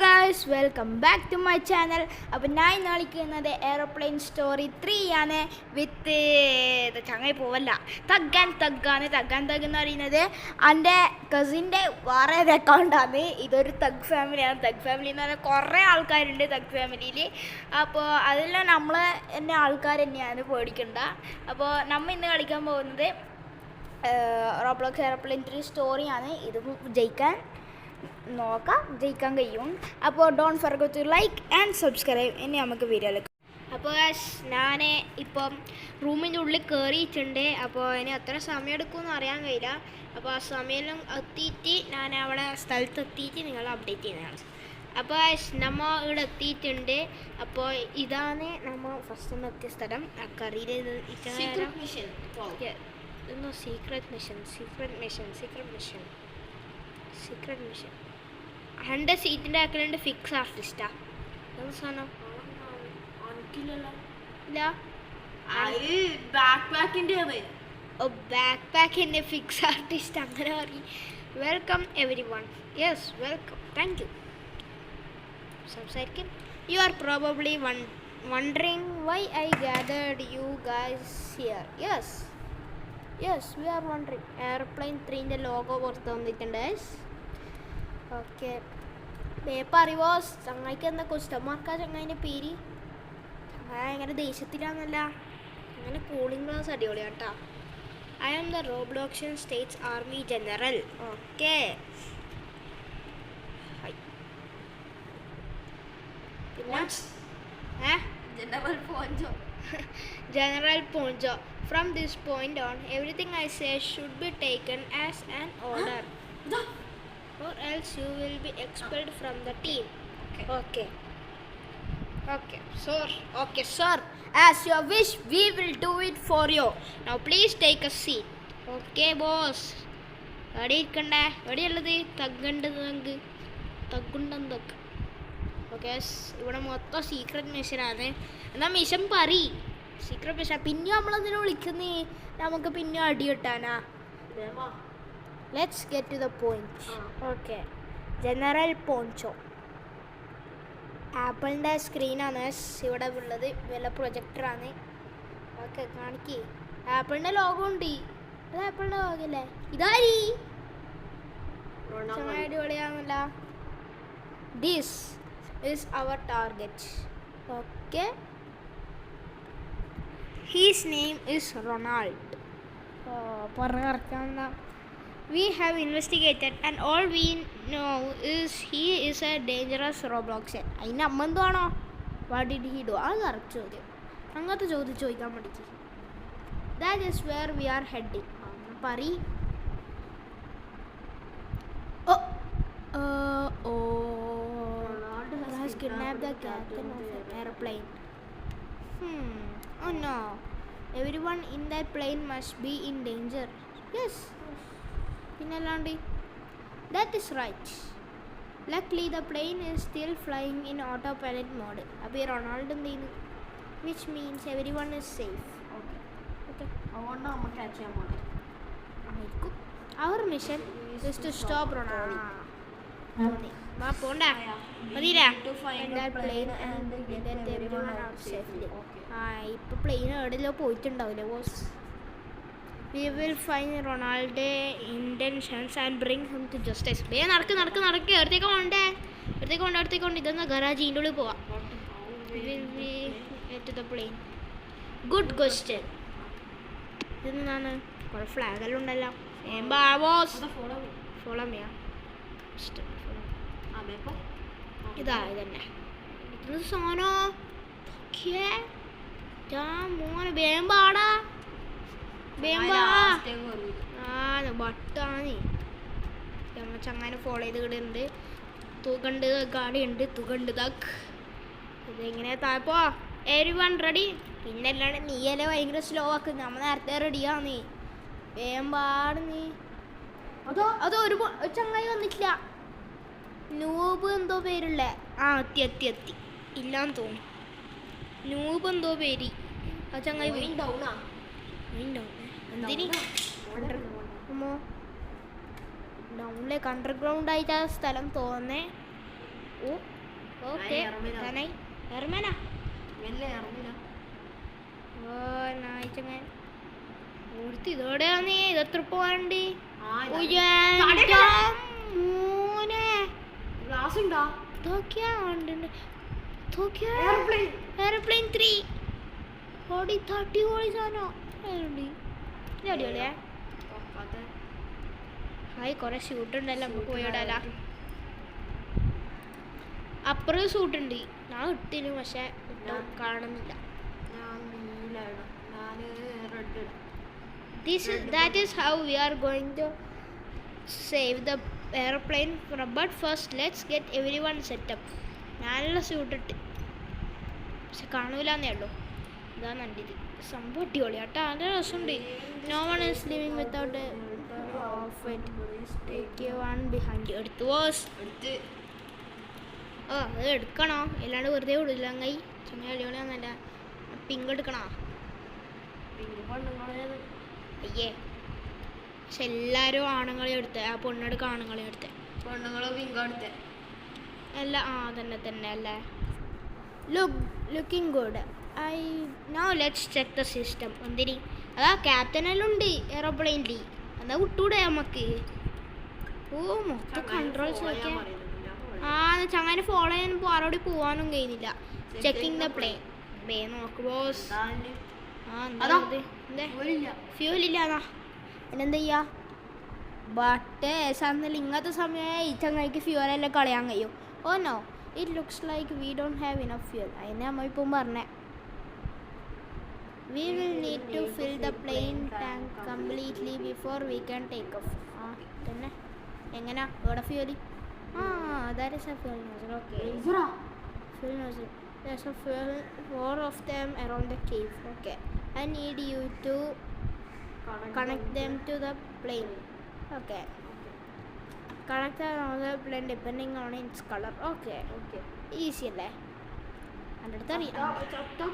Guys welcome back to my channel. അപ്പോൾ ഞാൻ ഇന്ന് കളിക്കുന്നത് എയർപ്ലെയിൻ സ്റ്റോറി 3 ആണ് വിത്ത് ചങ്ങായി പോവല്ല തഗ്ഗാൻ എന്ന് പറയുന്നത് എൻ്റെ കസിൻ്റെ വേറെ ഒരു അക്കൗണ്ടാണ്. ഇതൊരു തഗ് ഫാമിലിയാണ്. തഗ് ഫാമിലി എന്ന് പറഞ്ഞാൽ കുറേ ആൾക്കാരുണ്ട് തഗ് ഫാമിലിയിൽ. അപ്പോൾ അതെല്ലാം നമ്മൾ എൻ്റെ ആൾക്കാർ തന്നെയാണ്, പേടിക്കണ്ട. അപ്പോൾ നമ്മൾ ഇന്ന് കളിക്കാൻ പോകുന്നത് റോബ്ലോക്സ് എയർപ്ലെയിൻ 3 സ്റ്റോറിയാണ്. ഇത് ജയിക്കാൻ കഴിയും. അപ്പോൾ don't forget to like and subscribe. ഇനി നമുക്ക് വീഡിയോയിലേക്ക്. അപ്പോൾ ഞാൻ ഇപ്പം റൂമിൻ്റെ ഉള്ളിൽ കയറിയിട്ടുണ്ട്. അപ്പോൾ ഇനി എത്ര സമയം എടുക്കുമെന്ന് അറിയാൻ കഴിയില്ല. അപ്പോൾ ആ സമയം എത്തിയിട്ട് ഞാൻ അവിടെ സ്ഥലത്തെത്തിയിട്ട് നിങ്ങൾ അപ്ഡേറ്റ് ചെയ്യുന്നതാണ്. അപ്പോൾ നമ്മൾ ഇവിടെ എത്തിയിട്ടുണ്ട്. അപ്പോൾ ഇതാണ് നമ്മൾ ഫസ്റ്റ് എത്തിയ സ്ഥലം. കറിയിൽ സീക്രട്ട് മിഷൻ എൻ്റെ സീറ്റിൻ്റെ ആക്കലുണ്ട് ഫിക്സ് ആർട്ടിസ്റ്റാ. എന്ത് സാധനം ഇല്ല, ബാക്ക് പാക്കിൻ്റെ ഫിക്സ് ആർട്ടിസ്റ്റ് അങ്ങനെ പറയും. Welcome everyone. Yes welcome, thank you. സംസാരിക്കാൻ you are probably wondering why I gathered you guys here. Yes, we are wondering. Airplane 3 logo പുറത്ത് വന്നിട്ടുണ്ട്. ഓക്കെ, പേപ്പർ അറിവോ ചങ്ങായിക്ക് എന്താ ക്വസ്റ്റ്യൻ മാർക്കാ ചങ്ങായിൻ്റെ പേര്? ചങ്ങായി എങ്ങനെ ദേഷ്യത്തിലാന്നല്ല, അങ്ങനെ കൂളിംഗ് ഗ്ലാസ് അടിപൊളിയാണ് കേട്ടോ. I am the Robloxian states army general. Okay, പിന്നെ General Poncho. From this point on, everything I say should be taken as an order, or else you will be expelled from the team. Okay, sir. As you wish, we will do it for you. Now please take a seat. Okay, boss. എവിടെ ഇരിക്കണ്ടേ? എവിടെയുള്ളത്? തഗ്ഗുണ്ടെന്തൊക്കെ. Okay, ഇവിടെ മൊത്തം secret മിഷനാണ്. എന്നാൽ mission പറ. Secret mission പിന്നെ നമ്മളതിനെ വിളിക്കുന്നേ, നമുക്ക് പിന്നെ അടി കിട്ടാനാ. Let's get to the point. Okay, general poncho. ആപ്പിളിൻ്റെ സ്ക്രീനാണ് ഇവിടെ ഉള്ളത്. വല്ല പ്രൊജക്ടറാണ്. ഓക്കെ, കാണിക്ക്. ആപ്പിളിൻ്റെ ലോഗോ ഉണ്ട്. അത് ആപ്പിളിൻ്റെ ലോഗോ അല്ലേ? ഇതാരി അടിപൊളിയാണല്ല. This is our target. Okay, his name is Ronald. We have investigated and all we know is he is a dangerous Robloxer. അതിന് അമ്മെന്താണോ? What did he do? അത് കറക്റ്റ് ചോദ്യം. അങ്ങനത്തെ ചോദ്യം ചോദിക്കാൻ പഠിക്കും. That is where we are heading. പറ. Kidnap the captain of the airplane. Oh no, everyone in that plane must be in danger. Yes, pinalandi. That is right. Luckily the plane is still flying in autopilot mode. Abhi Ronald undinu, which means everyone is safe. Okay. Avonna amma catch cheyamode. Our mission is to stop Ronald. പോണ്ട മതിയില്ല. ഇപ്പൊ plane എവിടെയല്ലോ പോയിട്ടുണ്ടാവില്ലേ boss? We will find Ronaldo intentions and bring him to justice. നടക്ക്. അടുത്തേക്ക് കൊണ്ട് ഇതെന്നാ garage ഇതിൻ്റെ ഉള്ളിൽ പോവാം. പ്ലെയിൻ. Good question. ഇതെന്താണ്? കുറെ ഫ്ലാഗെല്ലാം ഉണ്ടല്ലോ. ഫോളോ ചെയ്യാം. ഇതന്നെ ഇത് സാധനോ. മോനെ വേമ്പാടാ ബട്ടാണ്. നമ്മൾ ചങ്ങനെ ഫോളോ ചെയ്ത് കിടുന്നുണ്ട്. തുകണ്ട് ഗാഡിയുണ്ട്. ഇതെങ്ങനെ താപ്പോ? Everyone ready? പിന്നെ അല്ലാണ്ട് നീയല്ലേ ഭയങ്കര സ്ലോ ആക്ക്. നമ്മൾ നേരത്തെ റെഡിയാന്ന്. വേമ്പാട് നീ. അതോ ഒരു ചങ്ങായി വന്നിട്ടില്ല. നൂബ് എന്തോ പേരുള്ള. എത്തി ഇല്ലാന്ന് തോന്നുന്നു. നൂബ് എന്തോ പേര്. ആ ചങ്ങായി എന്തിന് ഡൗണിലേക്ക് അണ്ടർഗ്രൗണ്ട് ആയിട്ട് ആ സ്ഥലം തോന്നേ. ഓ ഓക്കെ എത്താനായി എയർമാനാ ഓ നായിച്ചങ്ങൻ ഓടുത്ത് ഇതോടെയാന്നേ ഇതെത്ര പോവാണ്ട് എയർപ്ലെയിൻ 3 ഓടി 30 ഓടി സാധനം അടിപൊളിയാ ഹായ് കുറെ ഷൂട്ട് ഉണ്ടല്ലോ നമുക്ക് പോയിടാല അപ്പുറം ഷൂട്ട് ഉണ്ട് ഞാൻ ഇട്ടിരുന്നു പക്ഷെ കാണുന്നില്ല that is how we are going to save the airplane but first let's get everyone set up ഞാനെല്ലാം ഷൂട്ട് ഇട്ട് പക്ഷെ കാണൂലെന്നേ ഉള്ളൂ ഇതാ നല്ലത് സംഭവം അടിപൊളി കേട്ടോ നല്ല രസമുണ്ട് no one is living without എടുത്തു ബോസ് ഓ അത് എടുക്കണോ അല്ലാണ്ട് വെറുതെ വിടില്ല അങ്ങൈ ചുമ്മാ അടിപൊളിയാന്നല്ല പിങ്ക് എടുക്കണോ അയ്യേ പക്ഷെ എല്ലാവരും ആണുങ്ങളെ എടുത്തേ ആ പൊണ്ണെടുക്ക ആണുങ്ങളെ എടുത്തേ പെണ്ണുങ്ങളോ പിങ്കോ എടുത്തേ എല്ലാം ആ തന്നെ അല്ലേ looking good now let's check the system എന്തിനി അതാ ക്യാപ്റ്റനെല്ലാം ഉണ്ട് എയറോപ്ലെയിനിൽ എന്നാ വിട്ടൂടെ നമുക്ക് ഓ മൊത്തം കൺട്രോൾസ് ഒക്കെ ആ ചങ്ങനെ ഫോളോ ചെയ്യാൻ ആരോട് പോവാനും കഴിയുന്നില്ല ചെക്കിംഗ് ദ പ്ലെയിൻ നോക്ക് ബോസ് ഫ്യൂൽ ഇല്ലാതാ പിന്നെന്താ ചെയ്യാ ബട്ട് സാറിന് ഇങ്ങനത്തെ സമയം ഈ ചങ്ങായിക്ക് ഫ്യൂലെല്ലാം കളയാൻ കഴിയും oh no it looks like we don't have enough fuel അതിനെ അമ്മ ഇപ്പം പറഞ്ഞേ we will need to fill the plane tank completely before we can take off ആ തന്നെ എങ്ങനെയാ ഇവിടെ fuel that is a fuel nozzle. Okay. Fuel nozzle. There's a fuel, 4 of them around the cave. Okay. I need you to connect them to the plane. Okay. Connect the other plane depending on its color. Okay. Easy അല്ലേ എൻ്റെ അടുത്ത് അറിയാം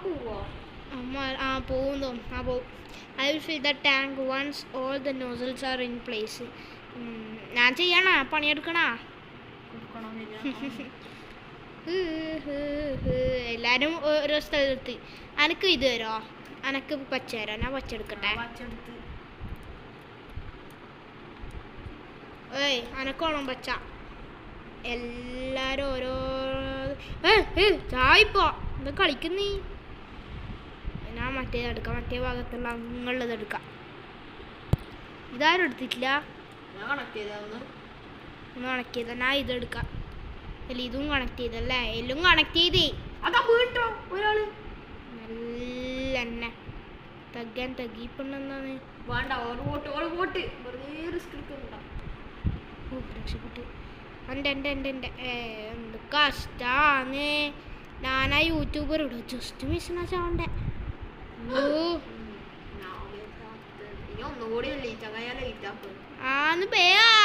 പോവും തോന്നും I will fill the tank once all the nozzles are in place. ഞാൻ ചെയ്യണ പണിയെടുക്കണ എല്ലാരും ഓരോ സ്ഥലത്ത് അനക്ക് ഇത് തരോ അനക്ക് പച്ച തരോ ഞാൻ പച്ച എടുക്കട്ടെ ഏയ് അനക്കോണം പച്ച എല്ലാരും ഓരോ ചായപ്പോ എന്താ കളിക്കുന്നീ ഞാൻ മറ്റേത് എടുക്കാം മറ്റേ ഭാഗത്തുള്ള അങ്ങുള്ളത് എടുക്കാം ഇതാരും എടുത്തിട്ടില്ല ഒന്ന് കണക്ട് ചെയ്ത ഞാൻ ഇതെടുക്കാം അല്ല ഇതും കണക്ട് ചെയ്തല്ലേ എല്ലാം കണക്ട് ചെയ്തേ ഒരാള് നല്ല എന്നെ തഗ്ഗാൻ തഗ്ഗിപ്പെന്താണ് വേണ്ട രക്ഷപ്പെട്ട് എൻ്റെ എന്ത് കഷ്ടാന്ന് ഞാനാ യൂട്യൂബർ ഇടും ജസ്റ്റ് മിസ്സിനാ ചാവണ്ടേ ആന്ന്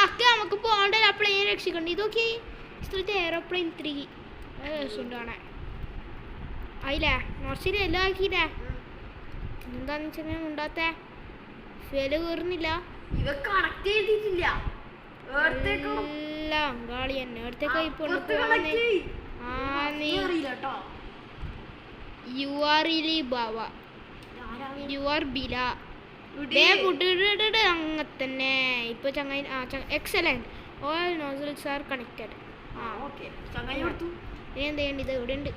ആക്കി നമുക്ക് പോകണ്ട പ്ലെയിൻ രക്ഷിക്കണ്ട ഇതൊക്കെ സ്ഥലത്ത് എയറോപ്ലെയിൻ 3 രസമുണ്ട് കാണാൻ ആയില്ലേ നോർച്ചിൽ എല്ലാം ആക്കിയില്ലേ എന്താന്ന് വെച്ചാൽ ഉണ്ടാത്ത ഫെല് കയറുന്നില്ല എല്ലാം കാളി തന്നെ അടുത്തേക്ക് യു ആർ ഇലി ബാവ യു ആർ ബില അങ്ങനെ തന്നെ ഇപ്പൊ ചങ്ങായി excellent all nozzles are connected ഇനി എന്ത് ചെയ്യേണ്ടത് ഇത് ഇവിടെ ഉണ്ട്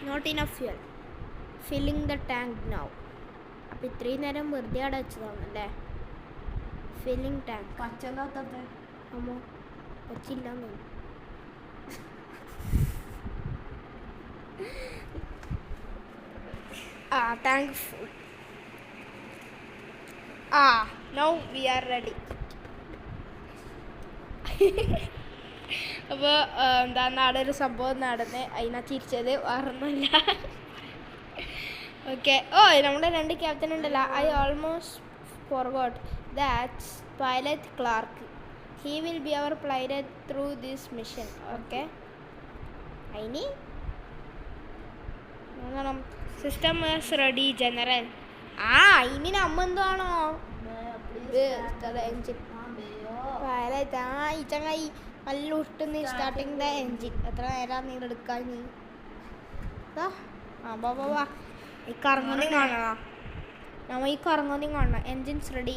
not enough fuel filling the tank now അപ്പം ഇത്രയും നേരം വെറുതെ അവിടെ വെച്ചതാണ് അല്ലേ ഫില്ലിംഗ് ടാങ്ക് അമ്മോ പച്ചില്ലാന്ന് tank full now we are ready അപ്പോൾ എന്താ നാളെ ഒരു സംഭവം നടന്ന് അതിനാ ചിരിച്ചത് വേറൊന്നുമില്ല ഓക്കെ നമ്മുടെ 2 ക്യാപ്റ്റൻ ഉണ്ടല്ലോ I almost forgot that's pilot Clark he will be our pilot through this mission okay അതിന് സിസ്റ്റം വാസ് റെഡി ജനറൽ ഇനി നമ്മ എന്താണോ ഈ ചങ്ങായി നല്ല ഉട്ടുന്ന സ്റ്റാർട്ടിങ് ദ എൻജിൻ. എത്ര നേരം നിങ്ങൾ എടുക്കാൻ നീ ആ ബാ ബാ ബാ ഈ കറങ്ങുന്നതും കാണണം. നമ്മ ഈ കറങ്ങുന്നതും കാണണം. Engines ready.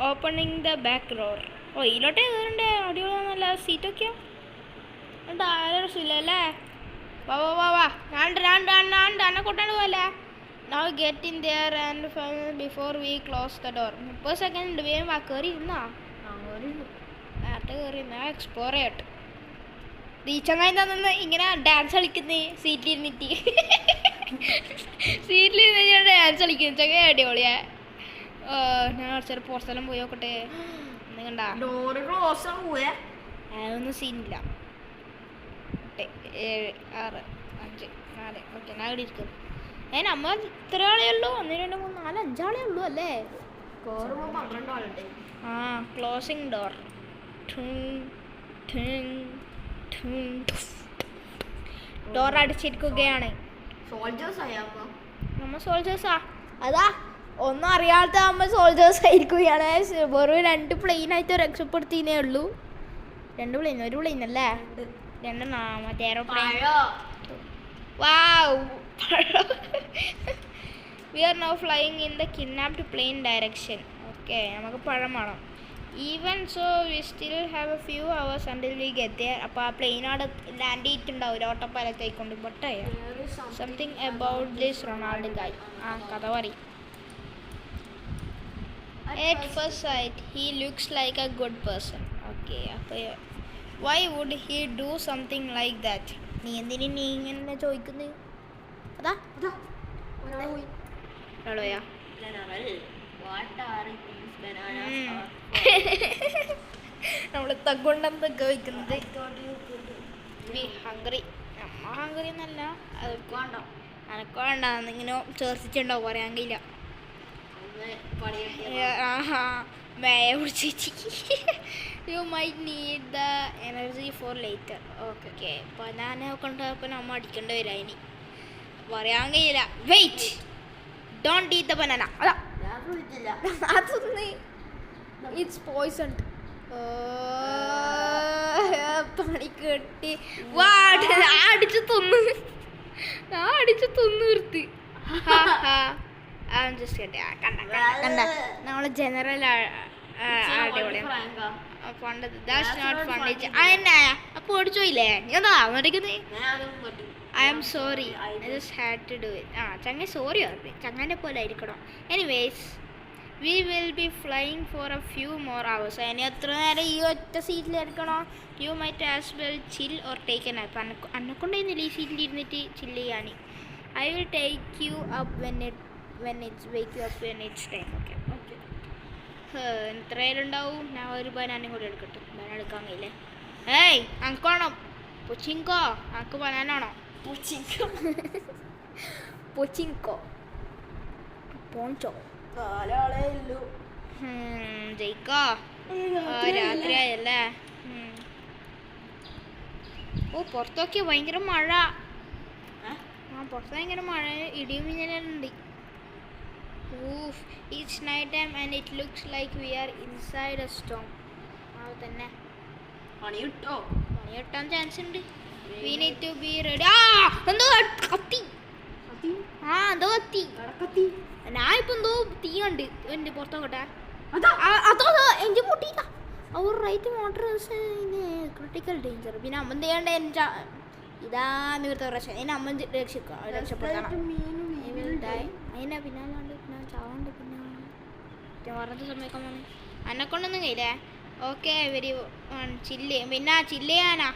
Opening the back door. ഓ ഇതിലോട്ടേ കയറണ്ടേ. അടിപൊളിയാണല്ല സീറ്റൊക്കെയോ. ആരും രസമില്ലല്ലേ. വാ വാ വാ വാ എന്നെ കൂട്ടാണ്ട് പോവല്ലേ. Now get in there and before we close the door. 30 second വേഗം വാ. കയറി ഇരുന്നാ നേരത്തെ കയറി ഇരുന്നാ എക്സ്പ്ലോർ ചെയ്യട്ടെ. ഈ ചങ്ങായി നിന്ന് ഇങ്ങനെ ഡാൻസ് കളിക്കുന്നേ സീറ്റിലിരുന്നിട്ട്. സീറ്റിലിരുന്ന് ഡാൻസ് കളിക്കുന്നു. ചങ്ങ അടിപൊളിയാ. ഞാൻ കുറച്ചേരം പുറത്തെല്ലാം പോയി നോക്കട്ടെ. ഒന്നും കണ്ട അതൊന്നും സീനില്ല. 7 6 5 4 ഓക്കെ ഞാൻ ഇവിടെ ഇരിക്കുന്നു. നമ്മ ഇത്ര ആളേ ഉള്ളൂ. 1 2 3 4 5 ആളേ ഉള്ളൂ അല്ലേ. ആ ക്ലോസിങ് ഡോർ. ഡോർ അടിച്ചിരിക്കുകയാണ്. നമ്മ സോൾജേഴ്സാ. അതാ ഒന്നും അറിയാത്ത നമ്മ സോൾജേഴ്സ് ആയിരിക്കുകയാണ്. വെറും 2 പ്ലെയിനായിട്ട് രക്ഷപ്പെടുത്തിയേ ഉള്ളൂ. 2 പ്ലെയിൻ 1 പ്ലെയിൻ അല്ലേ. 2 മറ്റേ aeroplane. Wow! We are now flying in the kidnapped plane direction. Okay, നമുക്ക് പഴം വേണം. Even so, we still have a few hours until we get there. അപ്പോൾ ആ പ്ലെയിൻ അവിടെ ലാൻഡ് ചെയ്തിട്ടുണ്ടാവും ഓട്ടപ്പാലത്തേക്കൊണ്ട്. But something about this Ronald guy. ആ കഥ പറയും. At first sight, he looks like a good person. Okay, അപ്പോൾ why would he do something like that? നീ എന്തിനു നീ ഇങ്ങനെ ചോദിക്കുന്നത്? അതാ ഒരാളോയാ നമ്മള് തകൊണ്ടെന്തൊക്കെ വയ്ക്കുന്നത്. ഹംഗറി. നമ്മ ഹംഗറി എന്നല്ല. എനക്ക് വേണ്ട. ഇങ്ങനെ ചേർത്തിട്ടുണ്ടാവും. പറയാൻ കഴിയില്ല. മേയ പിടിച്ച് you might need the energy for later. Okay അപ്പോൾ ഞാൻ കൊണ്ടപ്പോൾ നമ്മ അടിക്കേണ്ടി വരാം. ഇനി പറയാൻ കഴിയില്ല. Wait don't eat the banana. അതാ അതൊന്ന് ഇറ്റ്സ് പോയിസൺ. പണി കെട്ടി അടിച്ചു തിന്ന്. ഞാൻ അടിച്ചു തിന്ന് നിർത്തി. കണ്ട നമ്മള് ജനറൽ അടിപൊളിയാണ്. അപ്പൊ ഓടിച്ചോയില്ലേ നീ എന്താ അടിക്കുന്നേ? I am sorry, I just had to do it. ചങ്ങ സോറി പറഞ്ഞു. ചങ്ങാൻ്റെ പോലെ ആയിരിക്കണം. Anyways we will be flying for a few more hours. അതിന് എത്ര നേരം ഈ ഒറ്റ സീറ്റിലിരിക്കണോ? You might as well chill or take a nap. അന്നെക്കൊണ്ടിരുന്നില്ല ഈ സീറ്റിൽ ഇരുന്നിട്ട് ചില്ല് ചെയ്യാൻ. I will take you up when it's wake you up when it's time. Okay എത്രയിലുണ്ടാവും? ഞാൻ ഒരു ബനാനും കൂടി എടുക്കട്ടെ. ബനാന എടുക്കാൻ കഴിയില്ലേ? ഏയ് അനക്കാണോ പൊച്ചിങ്കോ? അനക്ക് ബനാനാണോ? പൊച്ചിങ്കോ പോഞ്ചോ ജയിക്കോ? രാത്രിയായല്ലേ. ഓ പുറത്തൊക്കെ ഭയങ്കര മഴ. പുറത്ത് ഭയങ്കര മഴ, ഇടിയും മിന്നലുണ്ട്. It's night time and it looks like we are inside a storm. തന്നെ പണി കിട്ടാൻ ചാൻസ് ഉണ്ട്. We need to be ready. എന്തോ കത്തി. എന്തോ കത്തി. ഞാൻ ഇപ്പൊ എന്തോ തീ കണ്ട് എന്റെ പുറത്തോട്ടെ. അതോ എഞ്ചിൻ പൊട്ടിയില്ല. അവർ റൈറ്റ് മോട്ടർ ക്രിട്ടിക്കൽ ഡേഞ്ചർ. പിന്നെ അമ്മ എന്ത് ചെയ്യണ്ട? ഇതാ നിവൃത്ത പ്രശ്നം. അതിന് അമ്മ രക്ഷപ്പെടുത്തണം. അതിനെ പിന്നാലാണ്ട് പിന്നെ ചാവാണ്ട് പിന്നെ പറഞ്ഞ സമയക്കാൻ പോണേ. അന്നെക്കൊണ്ടൊന്നും കഴിയില്ലേ? Okay very chill. പിന്നെ ചില്ല് ചെയ്യാനാ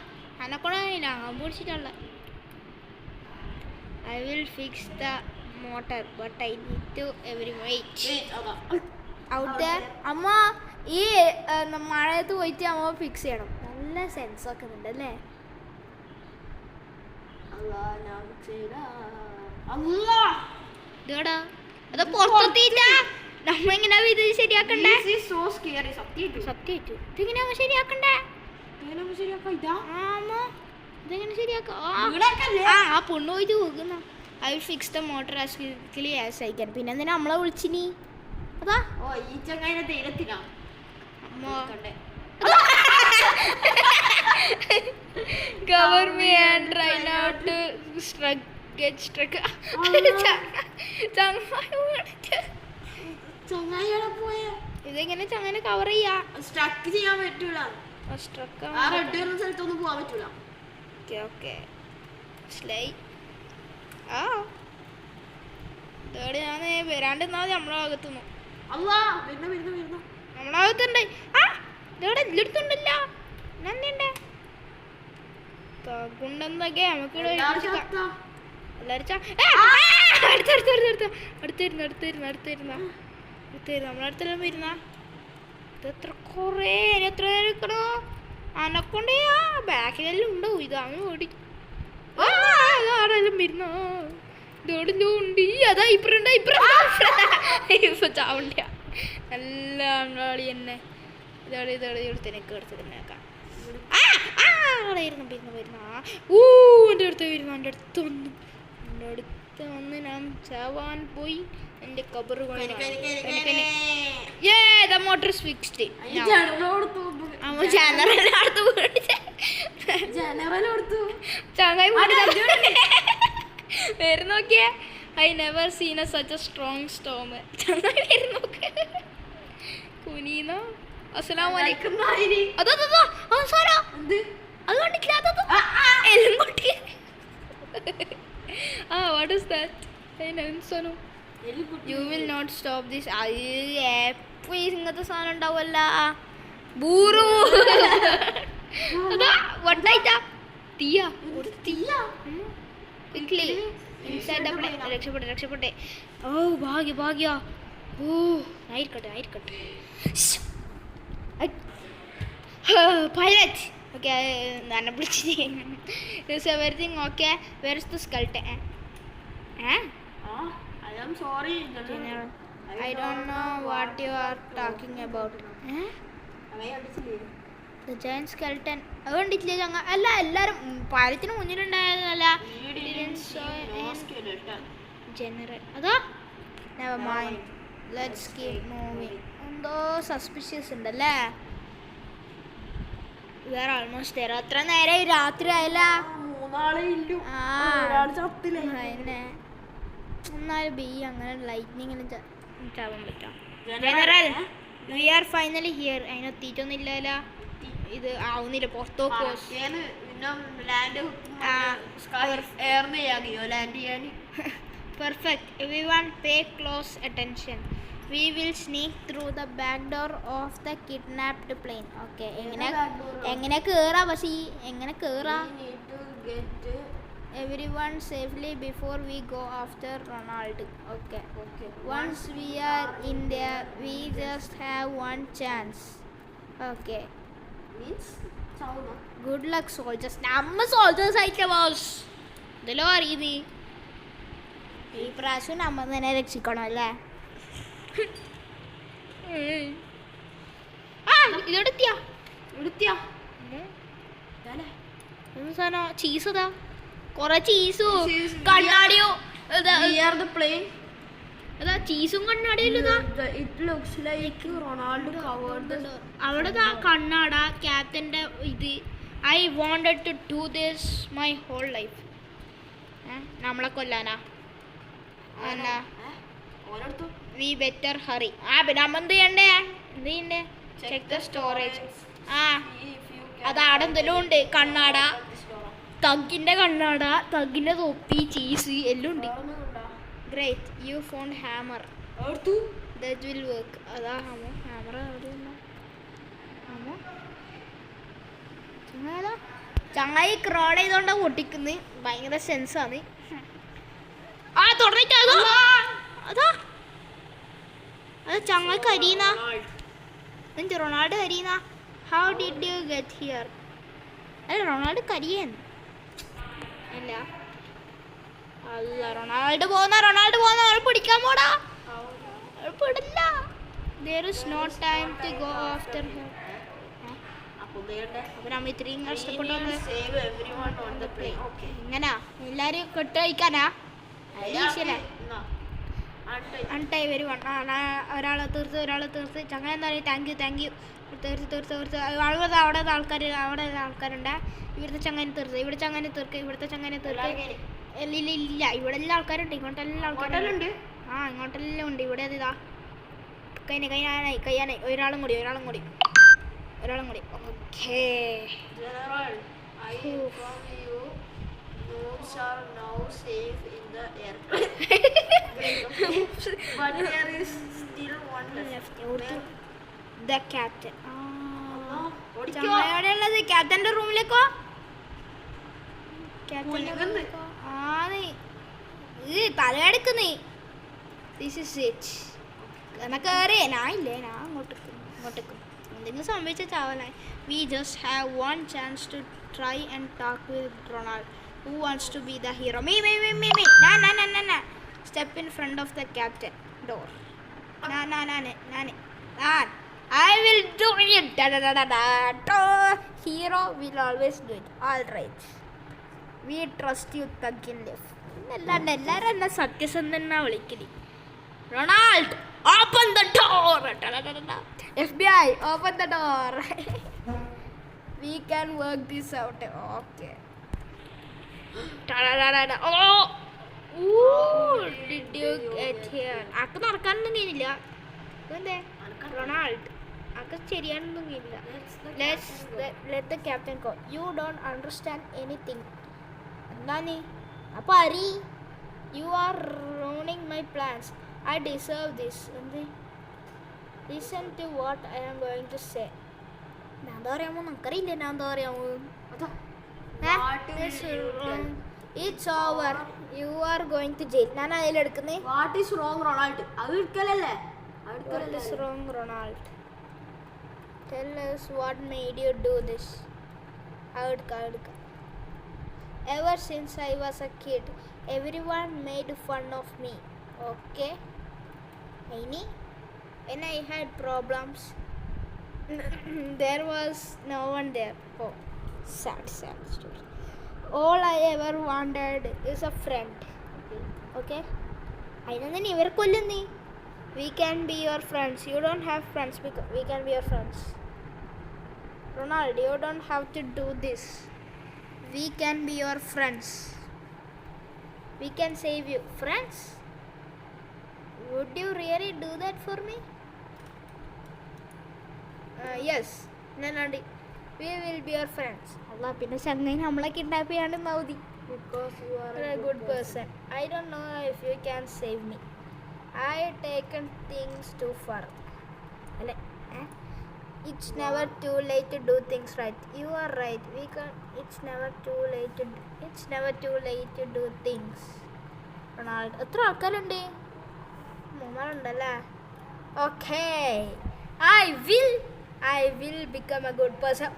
അന്നെക്കൊണ്ട് കഴിയില്ല. പിടിച്ചിട്ടുള്ള I will fix the motor but I need to every wait out there. അമ്മ ഈ മഴയത്ത് പോയിട്ട് അമ്മ ഫിക്സ് ചെയ്യണം. നല്ല സെൻസ് ഒക്കെ ഉണ്ട് അല്ലേ? ഇതോടാ അത് പുറത്തെത്തിയില്ല. നമ്മ എങ്ങനെയാ ഇത് ശരിയാക്കണ്ടേ? സത്യമായിട്ടു ഇതെങ്ങനെയാ ശരിയാക്കണ്ടേ? ഇതെങ്ങനെ ശരിയാക്കാം? ആ പൊണ്ണു പോയിട്ട് പോകുന്ന. I will fix the motor as quickly as I can. പിന്നെ എന്തിനാ നമ്മളെ വിളിച്ചിനി? അതാ ഓ ഈ ചങ്ങായിനെ ധൈര്യത്തിനാ അമ്മ കണ്ടേ cover me and try not to get struck. ചങ്ങായിയുടെ പോയ ഇതെങ്ങനെ ചങ്ങനെ കവർ ചെയ്യാ സ്ട്രക്ക് ചെയ്യാൻ പറ്റൂല സ്ട്രക്ക് ആ റെഡ് വരുന്ന സ്ഥലത്തൊന്നും പോവാൻ പറ്റൂല ഓക്കെ ഓക്കെ സ്ലൈ ആ ഇതോടെ ഞാൻ വരാണ്ട് നിന്നാൽ നമ്മളെ ഭാഗത്തുനിന്നു അല്ലാ വരുന്ന നമ്മളെ ഭാഗത്തുണ്ട് ആ ഇതോടെ എല്ലായിടത്തുണ്ടല്ല നന്ദിണ്ടേ കൊണ്ടെന്നൊക്കെ നമുക്ക് നമ്മളടുത്തെല്ലാം വരുന്ന ഇതെത്ര കൊറേ എത്ര നേരം നിൽക്കണോ അനക്കൊണ്ടേ ആ ബാക്കിലെല്ലാം ഉണ്ടോ ഇത് അവൻ ഓടി ആടെല്ലാം വരുന്നോ ഇതോടെല്ലാം ഉണ്ട് അതാ ഇപ്പുറണ്ട ഇപ്പൊ ചാവണ്ട നല്ല അങ്കാളി തന്നെ ഇതോടെ എടുത്ത് തന്നെയാക്കാം എൻ്റെ അടുത്ത് വന്ന് ഞാൻ ചാവാൻ പോയി എൻ്റെ കബർ മോട്ടർ ഫിക്സ്ഡ് വരും നോക്കിയേ I never seen a such A strong Storm ചങ്ങായി വരും നോക്ക് കുനീന്നോ അസ്സലാമു അലൈക്കും അതോ അവൻ സാരാ അത് കണ്ടിട്ടില്ല എല്ലാം കൊട്ടി what is that Sonu you will not stop this എപ്പോ ഇങ്ങനത്തെ സാധനം ഉണ്ടാവല്ല ബൂറു അതാ വട്ടായിട്ടാ തീയ രക്ഷപ്പെട്ടെ ഓ ഭാഗ്യ ഓ ആയിരിക്കട്ടെ പൈലറ്റ് ഓക്കെ എന്നെ വിളിച്ച് is everything okay where is the skeleton I am sorry I don't know what you are talking about the giant skeleton അത് കണ്ടിട്ടില്ലേ ചങ്ങ അല്ല എല്ലാരും പാലത്തിന് മുന്നിലുണ്ടായിരുന്നല്ല ജനറൽ അതാ never mind let's keep moving എന്തോ സസ്പിഷ്യസ് ഉണ്ടല്ലേ വേറെ ഓൾമോസ്റ്റ് തരാം അത്ര നേരം രാത്രി ആയല്ല എന്നാലും ബി അങ്ങനെ ലൈറ്റ്നിങ്ങിലും ചാവാൻ പറ്റാം general we are finally here അതിനെത്തിയിട്ടൊന്നും ഇല്ലല്ല ഇത് ആവുന്നില്ല പുറത്തോക്കോ perfect everyone pay close attention we will sneak through the back door of the kidnapped plane okay എങ്ങനെ കേറാ പക്ഷേ എങ്ങനെ കേറാ everyone safely before we go after Ronald okay once we are in there we just have one chance okay means good luck soldiers നമ്മ soldiers ആയിട്ടാ boss ഇതല്ലോ അറിയുന്നീ ഈ പ്രാവശ്യം നമ്മ തന്നെ രക്ഷിക്കണം അല്ലേ ഇതെടുത്തിയാ സാധനം ചീസതാ കൊറേ ചീസു കണ്ണാടിയോ അതാ ചീസും കണ്ണാടിയല്ലോ അവിടെ കണ്ണാട ക്യാപ്റ്റന്റെ ഇത് I wanted to do this my whole life നമ്മളെ കൊല്ലാനാ എന്നാ വി ബെറ്റർ ഹറി നമ്മ എന്ത് ചെയ്യണ്ടേ ചെക്ക് ദ സ്റ്റോറേജ് അതാടെ എന്തെല്ലാം ഉണ്ട് കണ്ണാട തഗ്ഗിന്റെ കണ്ണാട തഗ്ഗിന്റെ തൊപ്പി ചീസ് എല്ലാം ഉണ്ട് great you phoned hammer that will work അതാ ഹാമർ ചങ്ങായി ക്രോഡ് ചെയ്തോണ്ടാ പൊട്ടിക്കുന്നത് ഭയങ്കര സെൻസാണ് തുടങ്ങിട്ട് അതാ അത് ചങ്ങായി കരിയുന്ന റൊണാൾഡ് കരിയുന്ന how did you get here അല്ല റൊണാൾഡ് കരിയൻ അല്ല അല്ല റൊണാൾഡ് പോകുന്ന പിടിക്കാൻ പോടാ പിടില്ല there is no time to go after him അപ്പോൾ നമ്മൾ ഇത്രയും കഷ്ടപ്പെട്ടു ഇങ്ങനെ എല്ലാവരും കെട്ട് കഴിക്കാനാ അൺടൈ വരും ഒരാളെ തീർത്ത് ചങ്ങനെ എന്താ പറയുക താങ്ക് യു തീർത്ത് അവിടെ ആൾക്കാരുണ്ട് ഇവിടുത്തെ ചങ്ങനെ തീർത്ത് ഇവിടുത്തെ ചങ്ങനെ തീർക്ക് ഇല്ല ഇവിടെ എല്ലാ ആൾക്കാരുണ്ട് ഇങ്ങോട്ടെല്ലാം ആൾക്കാരുണ്ട് ഇങ്ങോട്ടെല്ലാം ഉണ്ട് ഇവിടെ ഇതാ കയ്യാനായി ഒരാളും കൂടി okay General, I inform you, noobs are now safe in the airplane. But there is still one left. The captain ഓടിക്കോ. എവിടെയുള്ളത് ക്യാപ്റ്റന്റെ റൂമിലേക്കോ മുഴുകുന്നു. തലയെടുക്കുന്നേ ദിസ് ഇസ് ഇറ്റ് എന്നാ കയറി ഞാൻ അങ്ങോട്ടേക്കും എന്തെങ്കിലും സംഭവിച്ച ചാവലായി we just have one chance to try and talk with Ronald who wants to be the hero me step in front of the captain door I will do it. Hero will always do it. All right. We trust you, Thug in life. എല്ലാവരും എന്നെ സത്യസന്ധനാ വിളിക്കല് Ronald open the door FBI open the door we can work this out. Okay. Did you get here? ആക്ക് നടക്കാനൊന്നും കഴിയില്ല എന്തേ Ronald ആക്ക് ശരിയാണെന്നൊന്നും കഴിയില്ല let the captain go. You don't understand anything. എന്താണ് അപ്പോൾ അരി you are ruining my plans. I deserve this. Listen to what I am going to say. ഞാൻ എന്താ പറയാമോ നമുക്കറിയില്ല ഞാൻ എന്താ പറയാമോ It's over. You are going to jail. ഞാൻ അതിലെടുക്കുന്നേ What is wrong, Ronald? അത് എടുക്കലല്ലേ? What is wrong, Ronald? Tell us what made you do this. Adka. Ever since I was a kid, everyone made fun of me. Okay? When I had problems, there was no one there. Oh, sad story. All I ever wanted is a friend. Okay? അതിനൊന്നും ഇവർ കൊല്ലുന്നേ We can be your friends. You don't have friends. We can be your friends. Ronald, you don't have to do this. We can be your friends. We can save you. Friends? Would you really do that for me? Yes. Nanadi. We will be your friends. Allah, pinna changai namla kidnap cheyanu mavudi. Because you are a good person. I don't know if you can save me. I taken things too far. It's never too late to do things right. You are right. It's never too late to do things. Ronald, എത്ര ആൾക്കാരുണ്ട്? മൂന്നാളുണ്ടല്ലേ? Okay. I will become a good person.